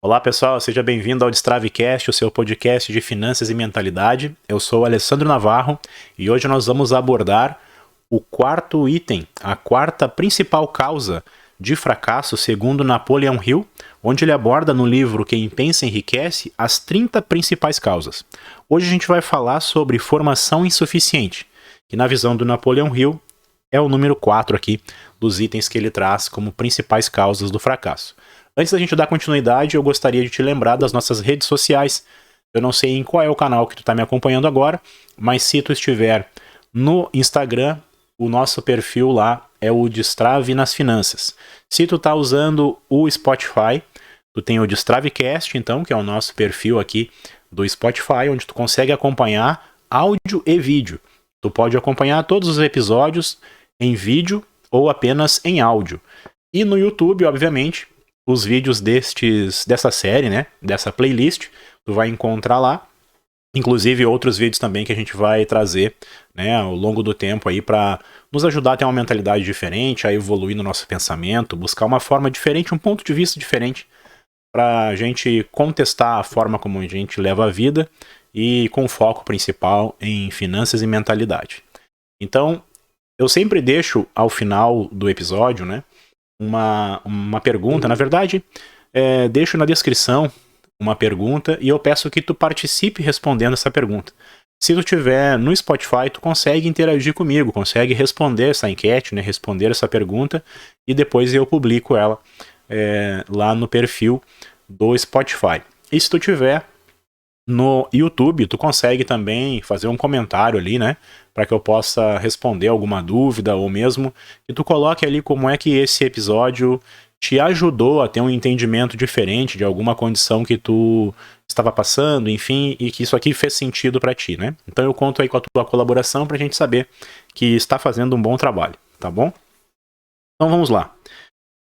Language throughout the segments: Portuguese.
Olá pessoal, seja bem-vindo ao Destravecast, o seu podcast de finanças e mentalidade. Eu sou o Alessandro Navarro e hoje nós vamos abordar o quarto item, a quarta principal causa de fracasso segundo Napoleon Hill, onde ele aborda no livro Quem Pensa Enriquece as 30 principais causas. Hoje a gente vai falar sobre formação insuficiente, que na visão do Napoleon Hill é o número 4 aqui dos itens que ele traz como principais causas do fracasso. Antes da gente dar continuidade, eu gostaria de te lembrar das nossas redes sociais. Eu não sei em qual é o canal que tu está me acompanhando agora, mas se tu estiver no Instagram, o nosso perfil lá é o Destrave nas Finanças. Se tu está usando o Spotify, tu tem o Destravecast, então, que é o nosso perfil aqui do Spotify, onde tu consegue acompanhar áudio e vídeo. Tu pode acompanhar todos os episódios em vídeo ou apenas em áudio. E no YouTube, obviamente, os vídeos dessa série, né, dessa playlist, tu vai encontrar lá, inclusive outros vídeos também que a gente vai trazer, né, ao longo do tempo aí para nos ajudar a ter uma mentalidade diferente, a evoluir no nosso pensamento, buscar uma forma diferente, um ponto de vista diferente para a gente contestar a forma como a gente leva a vida e com foco principal em finanças e mentalidade. Então, eu sempre deixo ao final do episódio, né, uma pergunta, na verdade, deixo na descrição uma pergunta e eu peço que tu participe respondendo essa pergunta. Se tu estiver no Spotify, tu consegue interagir comigo, consegue responder essa enquete, né, responder essa pergunta e depois eu publico ela lá no perfil do Spotify. E se tu estiver no YouTube, tu consegue também fazer um comentário ali, né, para que eu possa responder alguma dúvida ou mesmo que tu coloque ali como é que esse episódio te ajudou a ter um entendimento diferente de alguma condição que tu estava passando, enfim, e que isso aqui fez sentido para ti, né? Então eu conto aí com a tua colaboração pra gente saber que está fazendo um bom trabalho, tá bom? Então vamos lá.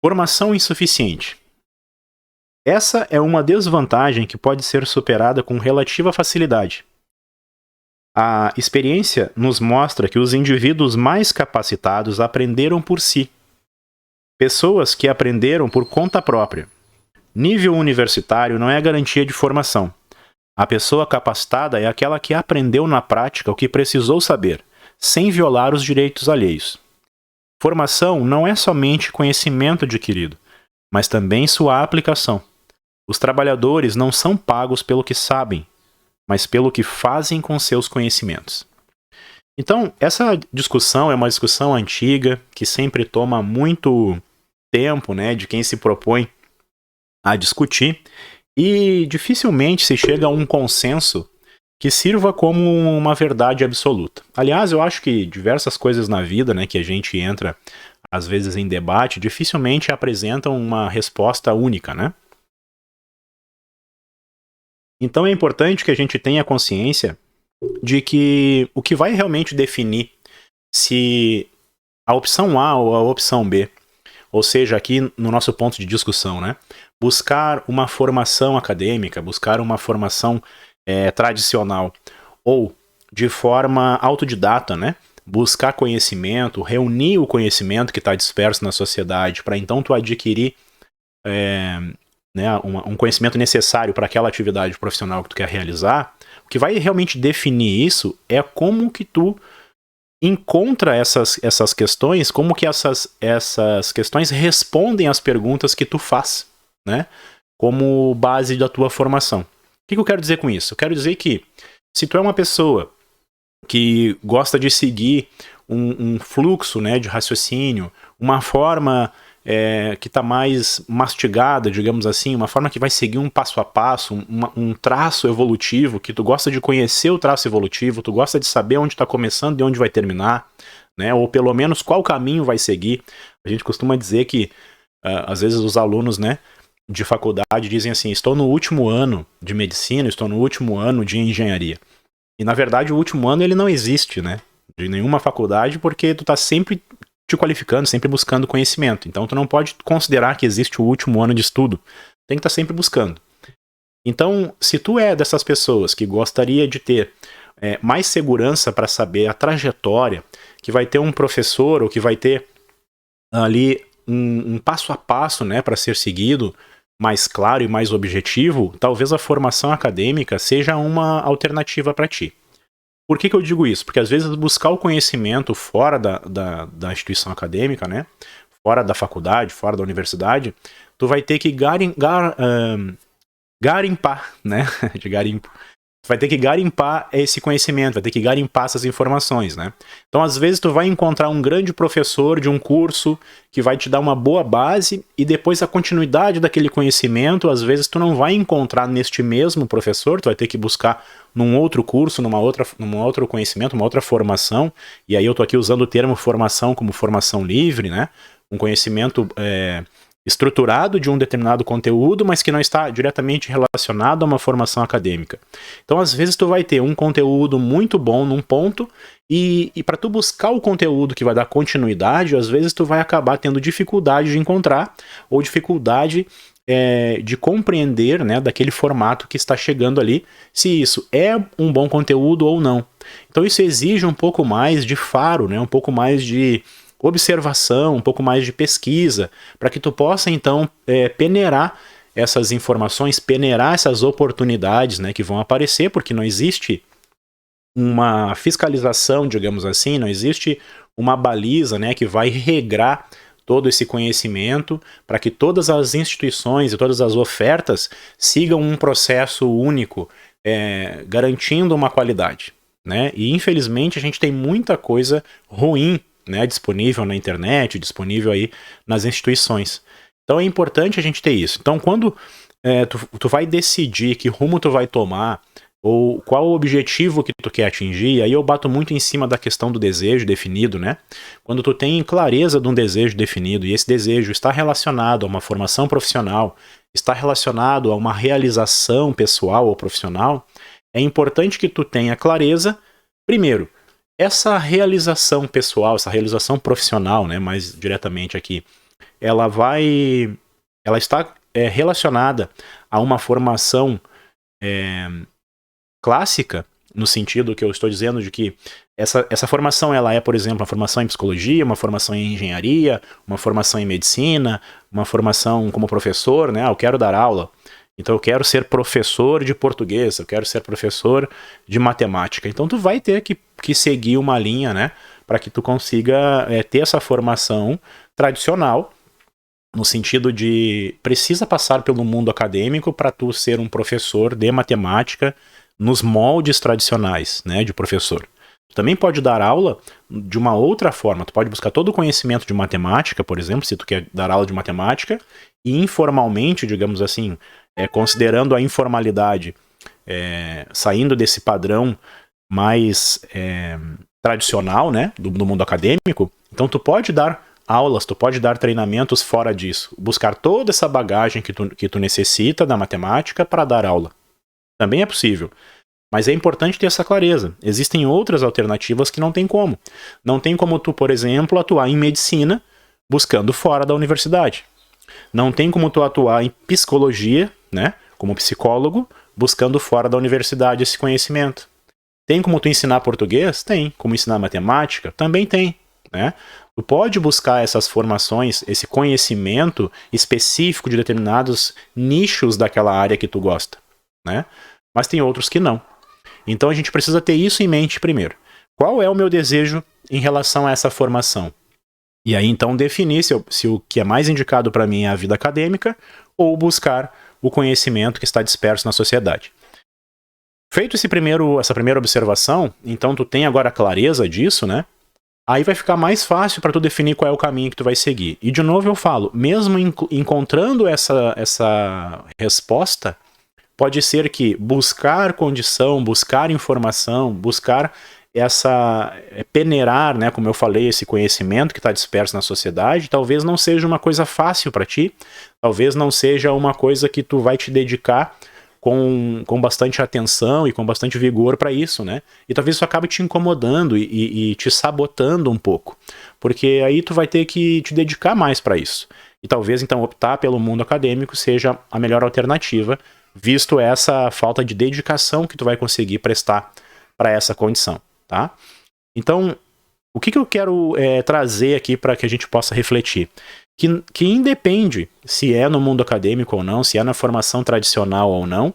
Formação insuficiente. Essa é uma desvantagem que pode ser superada com relativa facilidade. A experiência nos mostra que os indivíduos mais capacitados aprenderam por si. Pessoas que aprenderam por conta própria. Nível universitário não é garantia de formação. A pessoa capacitada é aquela que aprendeu na prática o que precisou saber, sem violar os direitos alheios. Formação não é somente conhecimento adquirido, mas também sua aplicação. Os trabalhadores não são pagos pelo que sabem, mas pelo que fazem com seus conhecimentos. Então, essa discussão é uma discussão antiga, que sempre toma muito tempo, né, de quem se propõe a discutir, e dificilmente se chega a um consenso que sirva como uma verdade absoluta. Aliás, eu acho que diversas coisas na vida, né, que a gente entra, às vezes, em debate, dificilmente apresentam uma resposta única, né? Então é importante que a gente tenha consciência de que o que vai realmente definir se a opção A ou a opção B, ou seja, aqui no nosso ponto de discussão, né, buscar uma formação acadêmica, buscar uma formação tradicional, ou de forma autodidata, né, buscar conhecimento, reunir o conhecimento que está disperso na sociedade para então tu adquirir né, um conhecimento necessário para aquela atividade profissional que tu quer realizar. O que vai realmente definir isso é como que tu encontra essas questões, como que essas questões respondem às perguntas que tu faz, né, como base da tua formação. O que eu quero dizer com isso? Eu quero dizer que se tu é uma pessoa que gosta de seguir um fluxo, né, de raciocínio, uma forma que está mais mastigada, digamos assim, uma forma que vai seguir um passo a passo, um traço evolutivo, que tu gosta de conhecer o traço evolutivo, tu gosta de saber onde está começando e onde vai terminar, né, ou pelo menos qual caminho vai seguir. A gente costuma dizer que, às vezes, os alunos, né, de faculdade dizem assim, estou no último ano de medicina, estou no último ano de engenharia. E, na verdade, o último ano ele não existe, né, de nenhuma faculdade, porque tu está sempre te qualificando, sempre buscando conhecimento. Então tu não pode considerar que existe o último ano de estudo. Tem que estar sempre buscando. Então, se tu é dessas pessoas que gostaria de ter mais segurança para saber a trajetória, que vai ter um professor ou que vai ter ali um passo a passo, né, para ser seguido, mais claro e mais objetivo, talvez a formação acadêmica seja uma alternativa para ti. Por que eu digo isso? Porque às vezes buscar o conhecimento fora da instituição acadêmica, né? Fora da faculdade, fora da universidade, tu vai ter que garimpar, né? De garimpo. Tu vai ter que garimpar esse conhecimento, vai ter que garimpar essas informações, né? Então, às vezes, tu vai encontrar um grande professor de um curso que vai te dar uma boa base e depois a continuidade daquele conhecimento, às vezes, tu não vai encontrar neste mesmo professor, tu vai ter que buscar num outro curso, num outro conhecimento, uma outra formação, e aí eu tô aqui usando o termo formação como formação livre, né? Um conhecimento estruturado de um determinado conteúdo, mas que não está diretamente relacionado a uma formação acadêmica. Então, às vezes, tu vai ter um conteúdo muito bom num ponto e para tu buscar o conteúdo que vai dar continuidade, às vezes tu vai acabar tendo dificuldade de encontrar ou dificuldade de compreender, né, daquele formato que está chegando ali, se isso é um bom conteúdo ou não. Então, isso exige um pouco mais de faro, né, um pouco mais de observação, um pouco mais de pesquisa, para que tu possa, então, peneirar essas informações, peneirar essas oportunidades, né, que vão aparecer, porque não existe uma fiscalização, digamos assim, não existe uma baliza, né, que vai regrar todo esse conhecimento para que todas as instituições e todas as ofertas sigam um processo único, garantindo uma qualidade, né? E, infelizmente, a gente tem muita coisa ruim, né, disponível na internet, disponível aí nas instituições. Então é importante a gente ter isso. Então quando tu vai decidir que rumo tu vai tomar, ou qual o objetivo que tu quer atingir, aí eu bato muito em cima da questão do desejo definido, né? Quando tu tem clareza de um desejo definido, e esse desejo está relacionado a uma formação profissional, está relacionado a uma realização pessoal ou profissional, é importante que tu tenha clareza, primeiro, essa realização pessoal, essa realização profissional, né, mais diretamente aqui, ela está relacionada a uma formação clássica, no sentido que eu estou dizendo de que essa formação ela é, por exemplo, uma formação em psicologia, uma formação em engenharia, uma formação em medicina, uma formação como professor, né, eu quero dar aula. Então eu quero ser professor de português, eu quero ser professor de matemática. Então tu vai ter que seguir uma linha, né, para que tu consiga ter essa formação tradicional, no sentido de precisa passar pelo mundo acadêmico para tu ser um professor de matemática nos moldes tradicionais, né, de professor. Tu também pode dar aula de uma outra forma, tu pode buscar todo o conhecimento de matemática, por exemplo, se tu quer dar aula de matemática, e informalmente, digamos assim, considerando a informalidade, saindo desse padrão mais tradicional, né, do mundo acadêmico, então tu pode dar aulas, tu pode dar treinamentos fora disso, buscar toda essa bagagem que tu necessita da matemática para dar aula. Também é possível, mas é importante ter essa clareza. Existem outras alternativas que não tem como. Não tem como tu, por exemplo, atuar em medicina buscando fora da universidade. Não tem como tu atuar em psicologia, né, como psicólogo, buscando fora da universidade esse conhecimento. Tem como tu ensinar português? Tem. Como ensinar matemática? Também tem, né? Tu pode buscar essas formações, esse conhecimento específico de determinados nichos daquela área que tu gosta, né? Mas tem outros que não. Então a gente precisa ter isso em mente primeiro. Qual é o meu desejo em relação a essa formação? E aí então definir se o que é mais indicado para mim é a vida acadêmica ou buscar o conhecimento que está disperso na sociedade. Feito essa primeira observação, então tu tem agora a clareza disso, né? Aí vai ficar mais fácil para tu definir qual é o caminho que tu vai seguir. E de novo eu falo, mesmo encontrando essa resposta, pode ser que buscar condição, buscar informação, buscar peneirar, né, como eu falei, esse conhecimento que está disperso na sociedade, talvez não seja uma coisa fácil para ti, talvez não seja uma coisa que tu vai te dedicar com bastante atenção e com bastante vigor para isso, né? E talvez isso acabe te incomodando e te sabotando um pouco, porque aí tu vai ter que te dedicar mais para isso. E talvez então optar pelo mundo acadêmico seja a melhor alternativa, visto essa falta de dedicação que tu vai conseguir prestar para essa condição, tá? Então, o que eu quero trazer aqui para que a gente possa refletir? que independe se é no mundo acadêmico ou não, se é na formação tradicional ou não,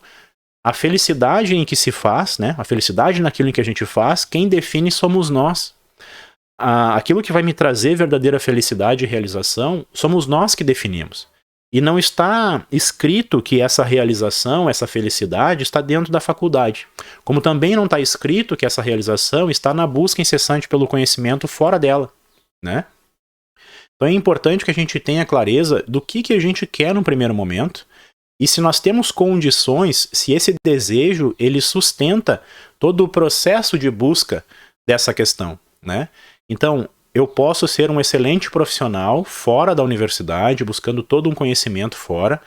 a felicidade em que se faz, né? A felicidade naquilo em que a gente faz, quem define somos nós. Aquilo que vai me trazer verdadeira felicidade e realização, somos nós que definimos. E não está escrito que essa realização, essa felicidade está dentro da faculdade. Como também não está escrito que essa realização está na busca incessante pelo conhecimento fora dela, né? Então é importante que a gente tenha clareza do que a gente quer no primeiro momento, e se nós temos condições, se esse desejo ele sustenta todo o processo de busca dessa questão, né? Então, eu posso ser um excelente profissional fora da universidade, buscando todo um conhecimento fora,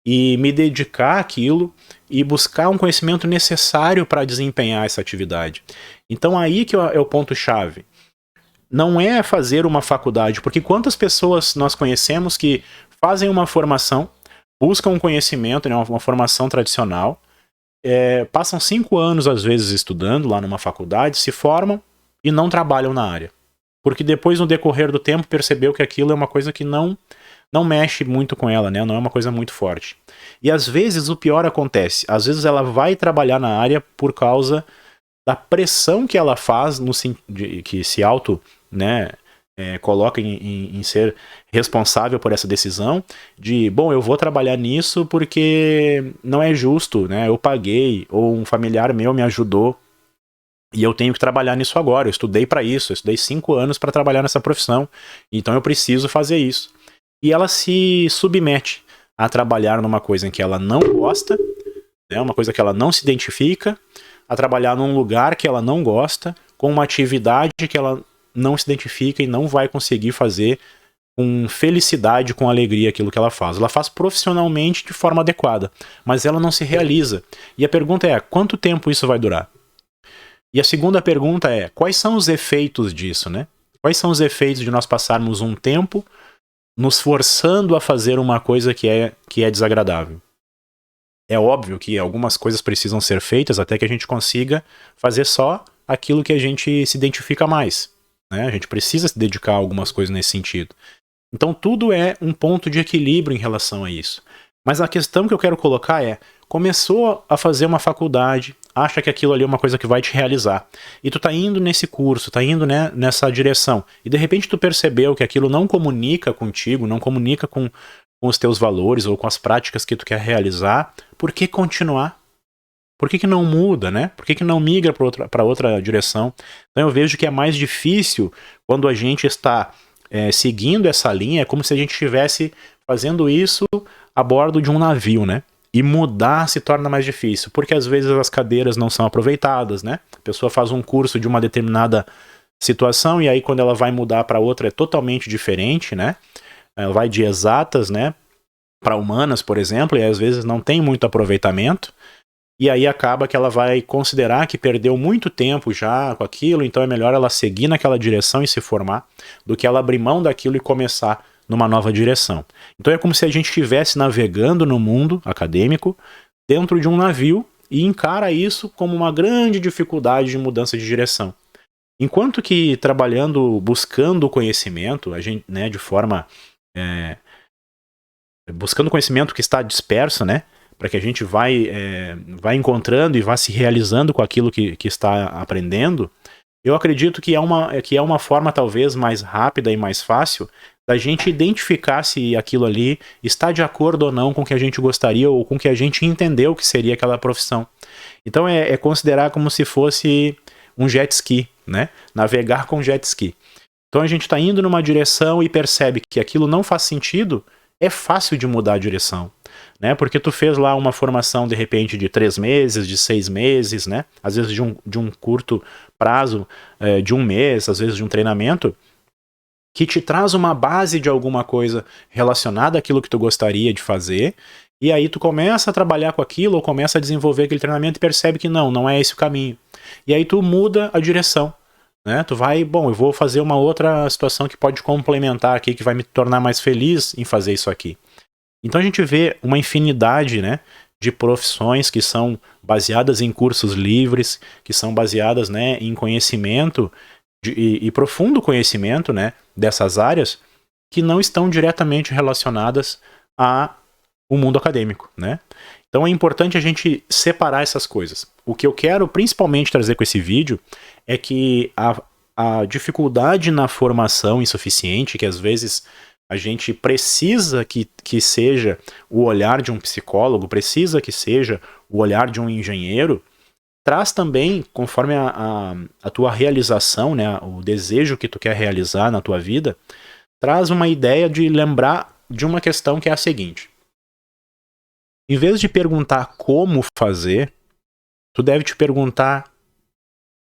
e me dedicar àquilo e buscar um conhecimento necessário para desempenhar essa atividade. Então aí que é o ponto-chave. Não é fazer uma faculdade, porque quantas pessoas nós conhecemos que fazem uma formação, buscam um conhecimento, né, uma formação tradicional, passam 5 anos às vezes estudando lá numa faculdade, se formam e não trabalham na área. Porque depois, no decorrer do tempo, percebeu que aquilo é uma coisa que não mexe muito com ela, né? Não é uma coisa muito forte. E às vezes o pior acontece. Às vezes ela vai trabalhar na área por causa da pressão que ela faz, que se auto, né, coloca em ser responsável por essa decisão, de, bom, eu vou trabalhar nisso porque não é justo, né? Eu paguei, ou um familiar meu me ajudou, e eu tenho que trabalhar nisso agora. Eu estudei para isso, eu estudei 5 anos para trabalhar nessa profissão, então eu preciso fazer isso. E ela se submete a trabalhar numa coisa em que ela não gosta, né, uma coisa que ela não se identifica, a trabalhar num lugar que ela não gosta, com uma atividade que ela não se identifica e não vai conseguir fazer com felicidade, com alegria aquilo que ela faz. Ela faz profissionalmente de forma adequada, mas ela não se realiza. E a pergunta é, quanto tempo isso vai durar? E a segunda pergunta é, quais são os efeitos disso, né? Quais são os efeitos de nós passarmos um tempo nos forçando a fazer uma coisa que é desagradável? É óbvio que algumas coisas precisam ser feitas até que a gente consiga fazer só aquilo que a gente se identifica mais, né? A gente precisa se dedicar a algumas coisas nesse sentido. Então tudo é um ponto de equilíbrio em relação a isso. Mas a questão que eu quero colocar é, começou a fazer uma faculdade, acha que aquilo ali é uma coisa que vai te realizar, e tu tá indo nesse curso, tá indo, né, nessa direção, e de repente tu percebeu que aquilo não comunica contigo, não comunica com os teus valores ou com as práticas que tu quer realizar, por que continuar? Por que não muda, né? Por que não migra para outra direção? Então eu vejo que é mais difícil quando a gente está seguindo essa linha, é como se a gente estivesse fazendo isso a bordo de um navio, né? E mudar se torna mais difícil, porque às vezes as cadeiras não são aproveitadas, né? A pessoa faz um curso de uma determinada situação e aí quando ela vai mudar para outra é totalmente diferente, né? Ela vai de exatas, né, para humanas, por exemplo, e às vezes não tem muito aproveitamento, e aí acaba que ela vai considerar que perdeu muito tempo já com aquilo, então é melhor ela seguir naquela direção e se formar, do que ela abrir mão daquilo e começar numa nova direção. Então é como se a gente estivesse navegando no mundo acadêmico, dentro de um navio, e encara isso como uma grande dificuldade de mudança de direção. Enquanto que trabalhando, buscando o conhecimento, a gente, né, de forma... buscando conhecimento que está disperso, né, para que a gente vai encontrando e vá se realizando com aquilo que está aprendendo, eu acredito que é uma forma talvez mais rápida e mais fácil da gente identificar se aquilo ali está de acordo ou não com o que a gente gostaria ou com o que a gente entendeu que seria aquela profissão. Então é considerar como se fosse um jet ski, né, navegar com jet ski. Então a gente está indo numa direção e percebe que aquilo não faz sentido, é fácil de mudar a direção, né? Porque tu fez lá uma formação de repente de 3 meses, de 6 meses, né? Às vezes de um curto prazo, de 1 mês, às vezes de um treinamento, que te traz uma base de alguma coisa relacionada àquilo que tu gostaria de fazer, e aí tu começa a trabalhar com aquilo, ou começa a desenvolver aquele treinamento e percebe que não é esse o caminho. E aí tu muda a direção. Né? Tu vai, bom, eu vou fazer uma outra situação que pode complementar aqui, que vai me tornar mais feliz em fazer isso aqui. Então a gente vê uma infinidade, né, de profissões que são baseadas em cursos livres, que são baseadas, né, em conhecimento e profundo conhecimento, né, dessas áreas, que não estão diretamente relacionadas ao mundo acadêmico, né? Então é importante a gente separar essas coisas. O que eu quero principalmente trazer com esse vídeo é que a dificuldade na formação insuficiente, que às vezes a gente precisa que seja o olhar de um psicólogo, precisa que seja o olhar de um engenheiro, traz também, conforme a tua realização, né, o desejo que tu quer realizar na tua vida, traz uma ideia de lembrar de uma questão que é a seguinte. Em vez de perguntar como fazer, tu deve te perguntar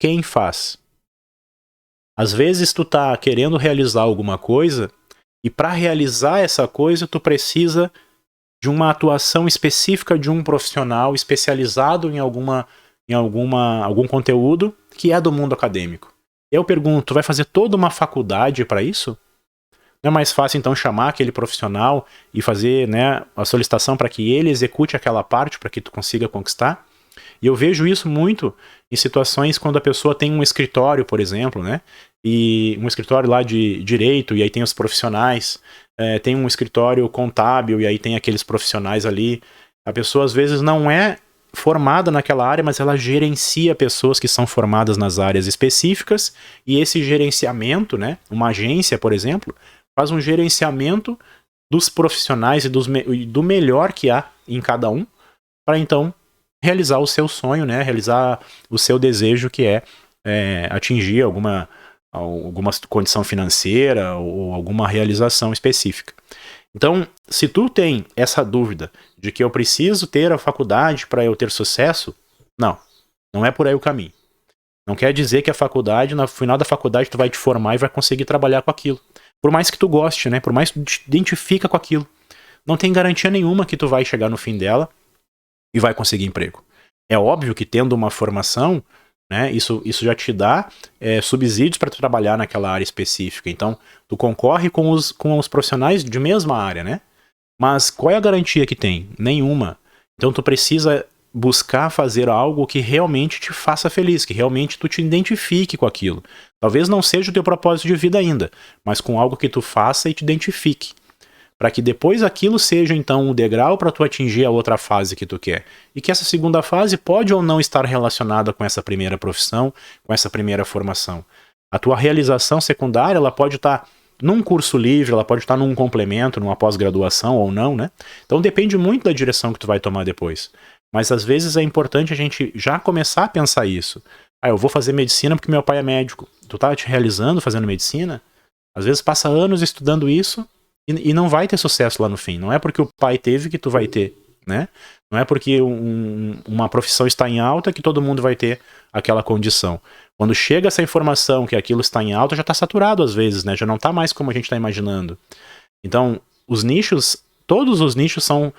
quem faz. Às vezes tu tá querendo realizar alguma coisa e para realizar essa coisa tu precisa de uma atuação específica de um profissional especializado em algum conteúdo que é do mundo acadêmico. Eu pergunto, tu vai fazer toda uma faculdade para isso? Não é mais fácil então chamar aquele profissional e fazer, né, a solicitação para que ele execute aquela parte para que tu consiga conquistar? E eu vejo isso muito em situações quando a pessoa tem um escritório, por exemplo, né? E um escritório lá de direito, e aí tem os profissionais, tem um escritório contábil, e aí tem aqueles profissionais ali. A pessoa às vezes não é formada naquela área, mas ela gerencia pessoas que são formadas nas áreas específicas, e esse gerenciamento, né? Uma agência, por exemplo, faz um gerenciamento dos profissionais e do melhor que há em cada um, para então realizar o seu sonho, né? Realizar o seu desejo, que é atingir alguma condição financeira ou alguma realização específica. Então, se tu tem essa dúvida de que eu preciso ter a faculdade para eu ter sucesso, não é por aí o caminho. Não quer dizer que a faculdade, no final da faculdade, tu vai te formar e vai conseguir trabalhar com aquilo. Por mais que tu goste, né? Por mais que tu te identifica com aquilo. Não tem garantia nenhuma que tu vai chegar no fim dela e vai conseguir emprego. É óbvio que tendo uma formação, né, isso já te dá subsídios para tu trabalhar naquela área específica. Então, tu concorre com os profissionais de mesma área, né? Mas qual é a garantia que tem? Nenhuma. Então, tu precisa buscar fazer algo que realmente te faça feliz, que realmente tu te identifique com aquilo. Talvez não seja o teu propósito de vida ainda, mas com algo que tu faça e te identifique. Para que depois aquilo seja então um degrau para tu atingir a outra fase que tu quer. E que essa segunda fase pode ou não estar relacionada com essa primeira profissão, com essa primeira formação. A tua realização secundária, ela pode estar num curso livre, ela pode estar num complemento, numa pós-graduação ou não, né? Então depende muito da direção que tu vai tomar depois. Mas às vezes é importante a gente já começar a pensar isso. Eu vou fazer medicina porque meu pai é médico. Tu tá te realizando fazendo medicina? Às vezes passa anos estudando isso e não vai ter sucesso lá no fim. Não é porque o pai teve que tu vai ter, né? Não é porque uma profissão está em alta que todo mundo vai ter aquela condição. Quando chega essa informação que aquilo está em alta, já está saturado às vezes, né? Já não está mais como a gente está imaginando. Então, os nichos, todos os nichos são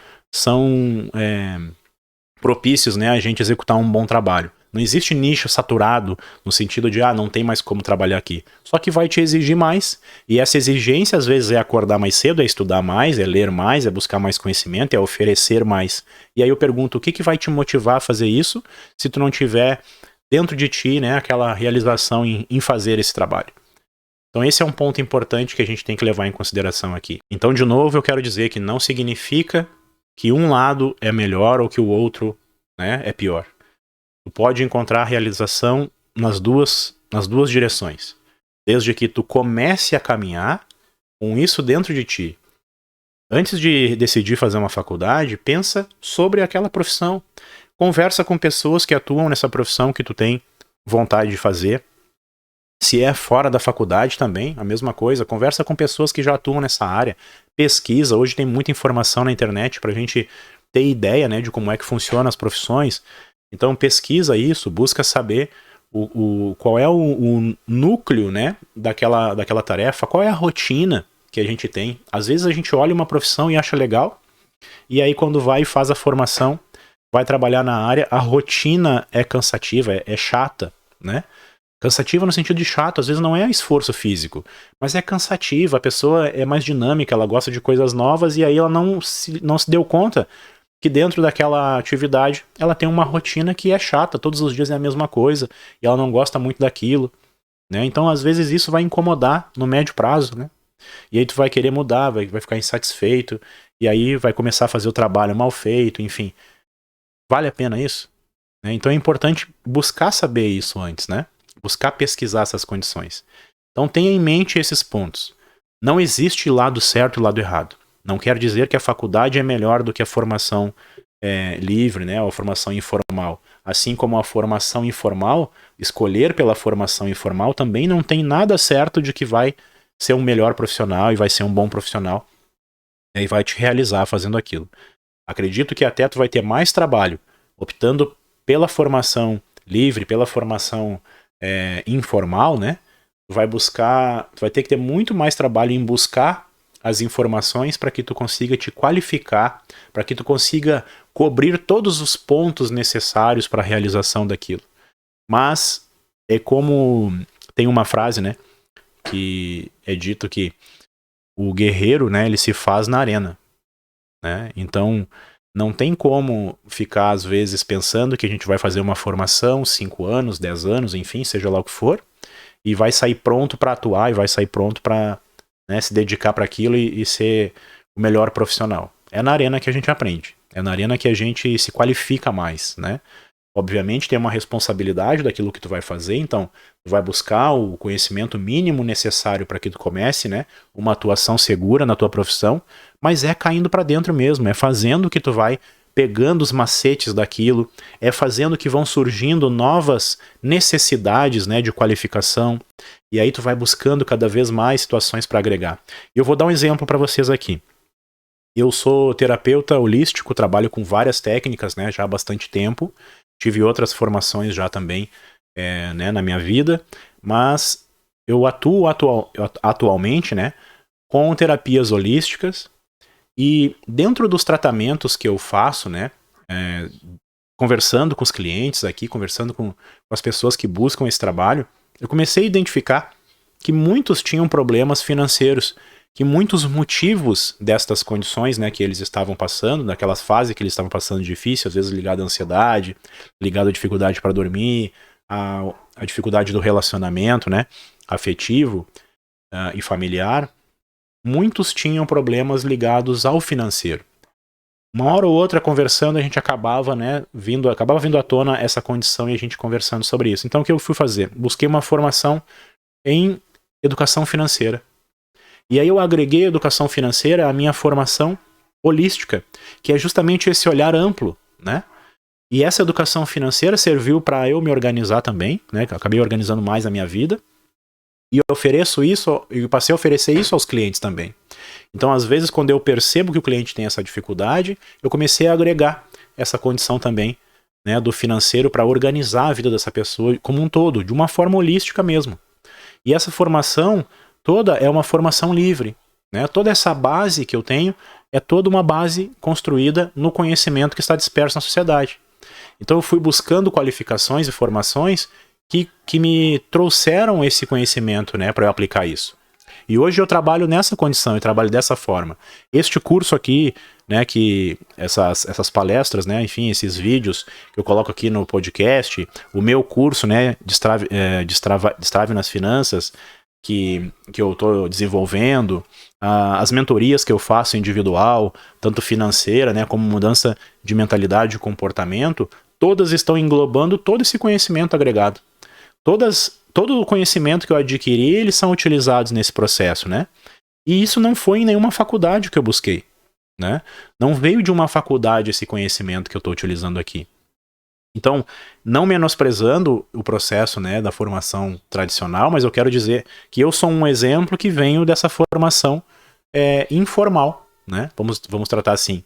propícios, né, a gente executar um bom trabalho. Não existe nicho saturado no sentido de, não tem mais como trabalhar aqui. Só que vai te exigir mais. E essa exigência, às vezes, é acordar mais cedo, é estudar mais, é ler mais, é buscar mais conhecimento, é oferecer mais. E aí eu pergunto, o que vai te motivar a fazer isso se tu não tiver dentro de ti, né, aquela realização em fazer esse trabalho? Então esse é um ponto importante que a gente tem que levar em consideração aqui. Então, de novo, eu quero dizer que não significa que um lado é melhor ou que o outro, né, é pior. Tu pode encontrar realização nas duas direções. Desde que tu comece a caminhar com isso dentro de ti. Antes de decidir fazer uma faculdade, pensa sobre aquela profissão. Conversa com pessoas que atuam nessa profissão que tu tem vontade de fazer. Se é fora da faculdade também, a mesma coisa. Conversa com pessoas que já atuam nessa área. Pesquisa. Hoje tem muita informação na internet pra gente ter ideia, né, de como é que funcionam as profissões. Então pesquisa isso, busca saber qual é o núcleo, né, daquela tarefa, qual é a rotina que a gente tem. Às vezes a gente olha uma profissão e acha legal, e aí quando vai e faz a formação, vai trabalhar na área, a rotina é cansativa, é chata, né? Cansativa no sentido de chato, às vezes não é esforço físico, mas é cansativa, a pessoa é mais dinâmica, ela gosta de coisas novas, e aí ela não se deu conta que dentro daquela atividade ela tem uma rotina que é chata, todos os dias é a mesma coisa, e ela não gosta muito daquilo, né? Então às vezes isso vai incomodar no médio prazo, né? E aí tu vai querer mudar, vai ficar insatisfeito, e aí vai começar a fazer o trabalho mal feito, enfim. Vale a pena isso? Né? Então é importante buscar saber isso antes, né? Buscar pesquisar essas condições. Então tenha em mente esses pontos. Não existe lado certo e lado errado. Não quer dizer que a faculdade é melhor do que a formação livre, né? Ou a formação informal. Assim como a formação informal, escolher pela formação informal também não tem nada certo de que vai ser um melhor profissional e vai ser um bom profissional e vai te realizar fazendo aquilo. Acredito que até tu vai ter mais trabalho optando pela formação livre, pela formação informal, né? Tu vai ter que ter muito mais trabalho em buscar as informações para que tu consiga te qualificar, para que tu consiga cobrir todos os pontos necessários para a realização daquilo. Mas é como tem uma frase, né, que é dito que o guerreiro, né, ele se faz na arena, né? Então não tem como ficar às vezes pensando que a gente vai fazer uma formação 5 anos, 10 anos, enfim, seja lá o que for, e vai sair pronto para atuar e vai sair pronto para, né, se dedicar para aquilo e ser o melhor profissional. É na arena que a gente aprende. É na arena que a gente se qualifica mais, né? Obviamente tem uma responsabilidade daquilo que tu vai fazer, então tu vai buscar o conhecimento mínimo necessário para que tu comece, né, uma atuação segura na tua profissão, mas é caindo para dentro mesmo, é fazendo que tu vai pegando os macetes daquilo, é fazendo que vão surgindo novas necessidades, né, de qualificação, e aí tu vai buscando cada vez mais situações para agregar. E eu vou dar um exemplo para vocês aqui. Eu sou terapeuta holístico, trabalho com várias técnicas, né, já há bastante tempo. Tive outras formações já também né, na minha vida, mas eu atuo atualmente, né, com terapias holísticas, e dentro dos tratamentos que eu faço, né, conversando com os clientes aqui, conversando com as pessoas que buscam esse trabalho, eu comecei a identificar que muitos tinham problemas financeiros, que muitos motivos destas condições, né, que eles estavam passando, daquelas fases que eles estavam passando difícil, às vezes ligado à ansiedade, ligado à dificuldade para dormir, a dificuldade do relacionamento, né, afetivo e familiar, muitos tinham problemas ligados ao financeiro. Uma hora ou outra, conversando, a gente acabava vindo à tona essa condição e a gente conversando sobre isso. Então o que eu fui fazer? Busquei uma formação em educação financeira. E aí eu agreguei a educação financeira à minha formação holística, que é justamente esse olhar amplo, né? E essa educação financeira serviu para eu me organizar também, né? Eu acabei organizando mais a minha vida. E eu ofereço isso, eu passei a oferecer isso aos clientes também. Então, às vezes, quando eu percebo que o cliente tem essa dificuldade, eu comecei a agregar essa condição também, né, do financeiro para organizar a vida dessa pessoa como um todo, de uma forma holística mesmo. E essa formação toda é uma formação livre, né? Toda essa base que eu tenho é toda uma base construída no conhecimento que está disperso na sociedade. Então eu fui buscando qualificações e formações que me trouxeram esse conhecimento, né, para eu aplicar isso. E hoje eu trabalho nessa condição, eu trabalho dessa forma. Este curso aqui, né, que essas palestras, né, enfim, esses vídeos que eu coloco aqui no podcast, o meu curso, né, Destrave nas Finanças, que eu estou desenvolvendo, as mentorias que eu faço individual, tanto financeira, né, como mudança de mentalidade e comportamento, todas estão englobando todo esse conhecimento agregado. Todo o conhecimento que eu adquiri, eles são utilizados nesse processo, né? E isso não foi em nenhuma faculdade que eu busquei, né? Não veio de uma faculdade esse conhecimento que eu estou utilizando aqui. Então, não menosprezando o processo, né, da formação tradicional, mas eu quero dizer que eu sou um exemplo que venho dessa formação informal, né? Vamos tratar assim.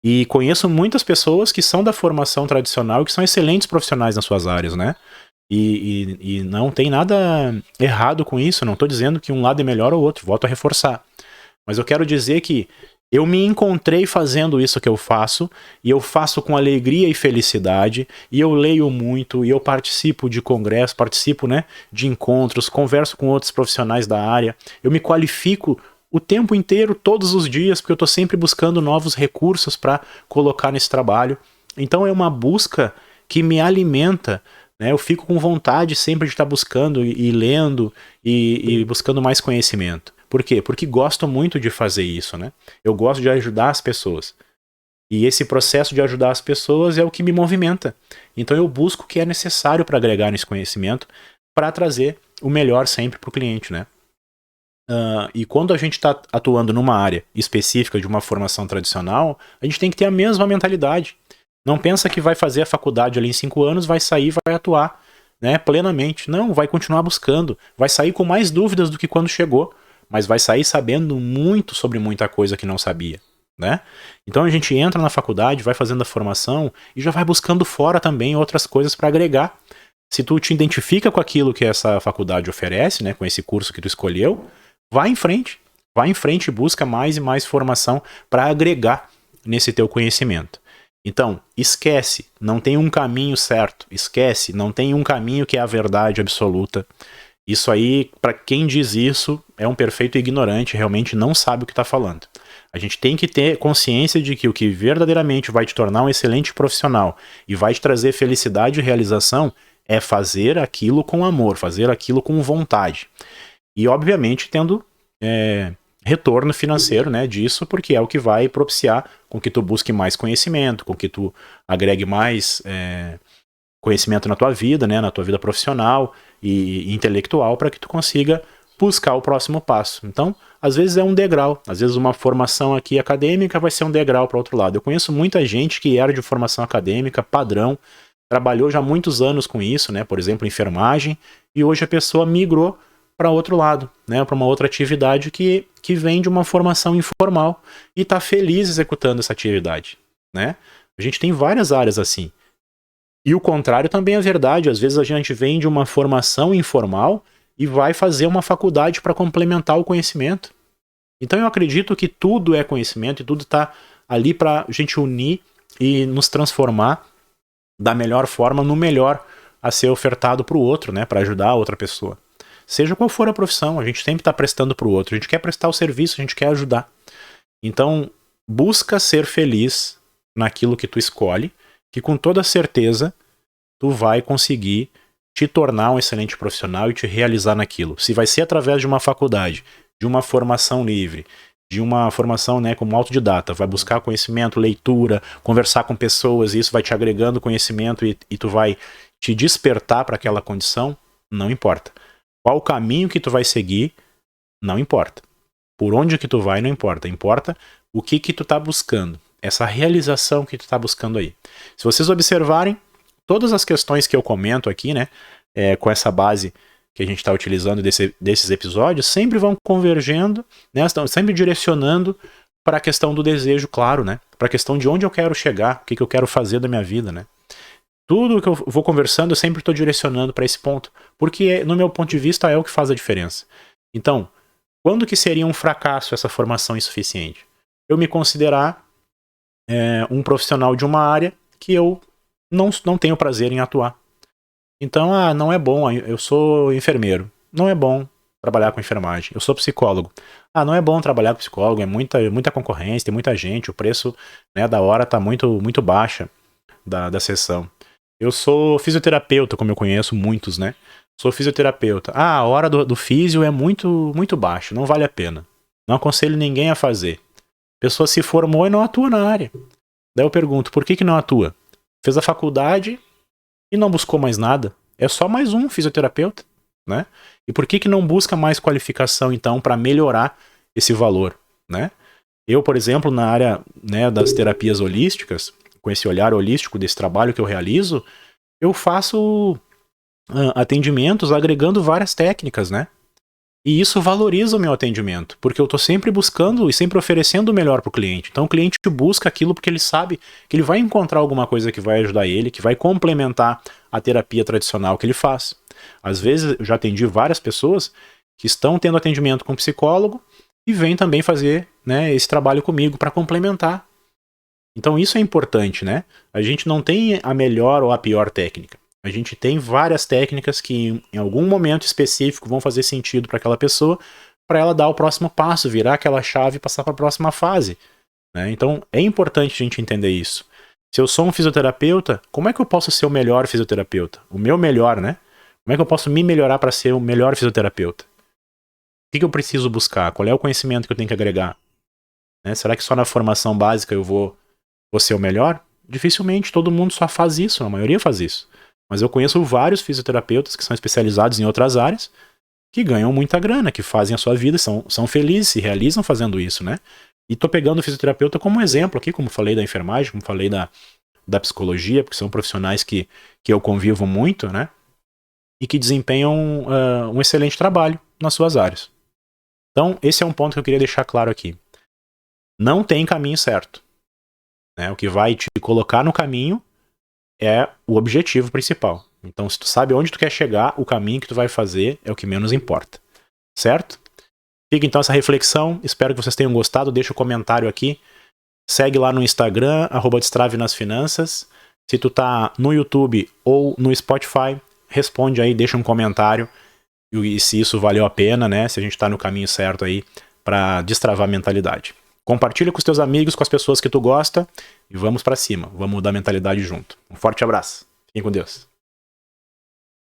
E conheço muitas pessoas que são da formação tradicional e que são excelentes profissionais nas suas áreas, né? E não tem nada errado com isso, não estou dizendo que um lado é melhor ou outro, volto a reforçar. Mas eu quero dizer que eu me encontrei fazendo isso que eu faço, e eu faço com alegria e felicidade, e eu leio muito, e eu participo de congressos, participo, né, de encontros, converso com outros profissionais da área, eu me qualifico o tempo inteiro, todos os dias, porque eu estou sempre buscando novos recursos para colocar nesse trabalho. Então é uma busca que me alimenta, né? Eu fico com vontade sempre de estar buscando e lendo e buscando mais conhecimento. Por quê? Porque gosto muito de fazer isso, né? Eu gosto de ajudar as pessoas. E esse processo de ajudar as pessoas é o que me movimenta. Então eu busco o que é necessário para agregar nesse conhecimento, para trazer o melhor sempre para o cliente, né? E quando a gente está atuando numa área específica de uma formação tradicional, a gente tem que ter a mesma mentalidade. Não pensa que vai fazer a faculdade ali em 5 anos, vai sair, vai atuar, né, plenamente. Não, vai continuar buscando. Vai sair com mais dúvidas do que quando chegou, mas vai sair sabendo muito sobre muita coisa que não sabia, né? Então a gente entra na faculdade, vai fazendo a formação e já vai buscando fora também outras coisas para agregar. Se tu te identifica com aquilo que essa faculdade oferece, né, com esse curso que tu escolheu, vai em frente e busca mais e mais formação para agregar nesse teu conhecimento. Então, esquece, não tem um caminho certo, esquece, não tem um caminho que é a verdade absoluta. Isso aí, para quem diz isso, é um perfeito ignorante, realmente não sabe o que está falando. A gente tem que ter consciência de que o que verdadeiramente vai te tornar um excelente profissional e vai te trazer felicidade e realização é fazer aquilo com amor, fazer aquilo com vontade. E, obviamente, tendo retorno financeiro, né, disso, porque é o que vai propiciar com que tu busque mais conhecimento, com que tu agregue mais conhecimento na tua vida, né, na tua vida profissional e intelectual, para que tu consiga buscar o próximo passo. Então, às vezes é um degrau, às vezes uma formação aqui acadêmica vai ser um degrau para outro lado. Eu conheço muita gente que era de formação acadêmica, padrão, trabalhou já muitos anos com isso, né, por exemplo, enfermagem, e hoje a pessoa migrou para outro lado, né, para uma outra atividade que vem de uma formação informal e está feliz executando essa atividade, né? A gente tem várias áreas assim. E o contrário também é verdade. Às vezes a gente vem de uma formação informal e vai fazer uma faculdade para complementar o conhecimento. Então eu acredito que tudo é conhecimento e tudo está ali para a gente unir e nos transformar da melhor forma no melhor a ser ofertado para o outro, né, para ajudar a outra pessoa. Seja qual for a profissão, a gente sempre está prestando para o outro. A gente quer prestar o serviço, a gente quer ajudar. Então, busca ser feliz naquilo que tu escolhe, que com toda certeza tu vai conseguir te tornar um excelente profissional e te realizar naquilo. Se vai ser através de uma faculdade, de uma formação livre, de uma formação, né, como autodidata, vai buscar conhecimento, leitura, conversar com pessoas, e isso vai te agregando conhecimento e tu vai te despertar para aquela condição, não importa. Qual o caminho que tu vai seguir, não importa. Por onde que tu vai, não importa. Importa o que tu tá buscando. Essa realização que tu tá buscando aí. Se vocês observarem, todas as questões que eu comento aqui, né, com essa base que a gente está utilizando desses episódios, sempre vão convergendo, né, estão sempre direcionando para a questão do desejo, claro, né, para a questão de onde eu quero chegar, o que eu quero fazer da minha vida, né. Tudo que eu vou conversando, eu sempre estou direcionando para esse ponto, porque, no meu ponto de vista, é o que faz a diferença. Então, quando que seria um fracasso essa formação insuficiente? Eu me considerar um profissional de uma área que eu não tenho prazer em atuar. Então, não é bom, eu sou enfermeiro, não é bom trabalhar com enfermagem. Eu sou psicólogo. Não é bom trabalhar com psicólogo, é muita concorrência, tem muita gente, o preço, né, da hora está muito baixa da sessão. Eu sou fisioterapeuta, como eu conheço muitos, né? Sou fisioterapeuta. A hora do físio é muito baixa, não vale a pena. Não aconselho ninguém a fazer. A pessoa se formou e não atua na área. Daí eu pergunto, por que não atua? Fez a faculdade e não buscou mais nada. É só mais um fisioterapeuta, né? E por que não busca mais qualificação, então, para melhorar esse valor, né? Eu, por exemplo, na área, né, das terapias holísticas, com esse olhar holístico desse trabalho que eu realizo, eu faço atendimentos agregando várias técnicas, né? E isso valoriza o meu atendimento, porque eu estou sempre buscando e sempre oferecendo o melhor para o cliente. Então o cliente busca aquilo porque ele sabe que ele vai encontrar alguma coisa que vai ajudar ele, que vai complementar a terapia tradicional que ele faz. Às vezes eu já atendi várias pessoas que estão tendo atendimento com psicólogo e vêm também fazer, né, esse trabalho comigo para complementar. Então isso é importante, né? A gente não tem a melhor ou a pior técnica. A gente tem várias técnicas que em algum momento específico vão fazer sentido para aquela pessoa, para ela dar o próximo passo, virar aquela chave e passar para a próxima fase, né? Então é importante a gente entender isso. Se eu sou um fisioterapeuta, como é que eu posso ser o melhor fisioterapeuta? O meu melhor, né? Como é que eu posso me melhorar para ser o melhor fisioterapeuta? que eu preciso buscar? Qual é o conhecimento que eu tenho que agregar? Né? Será que só na formação básica eu vou ser o melhor? Dificilmente todo mundo só faz isso, a maioria faz isso. Mas eu conheço vários fisioterapeutas que são especializados em outras áreas, que ganham muita grana, que fazem a sua vida, são felizes, se realizam fazendo isso, né? E tô pegando o fisioterapeuta como exemplo aqui, como falei da enfermagem, como falei da psicologia, porque são profissionais que eu convivo muito, né? E que desempenham um excelente trabalho nas suas áreas. Então, esse é um ponto que eu queria deixar claro aqui. Não tem caminho certo. Né? O que vai te colocar no caminho é o objetivo principal. Então, se tu sabe onde tu quer chegar, o caminho que tu vai fazer é o que menos importa. Certo? Fica então essa reflexão. Espero que vocês tenham gostado. Deixa o comentário aqui. Segue lá no Instagram, @destravem-nas-finanças. Se tu tá no YouTube ou no Spotify, responde aí, deixa um comentário. E se isso valeu a pena, né? Se a gente tá no caminho certo aí para destravar a mentalidade. Compartilha com os teus amigos, com as pessoas que tu gosta. E vamos para cima. Vamos mudar a mentalidade junto. Um forte abraço. Fiquem com Deus.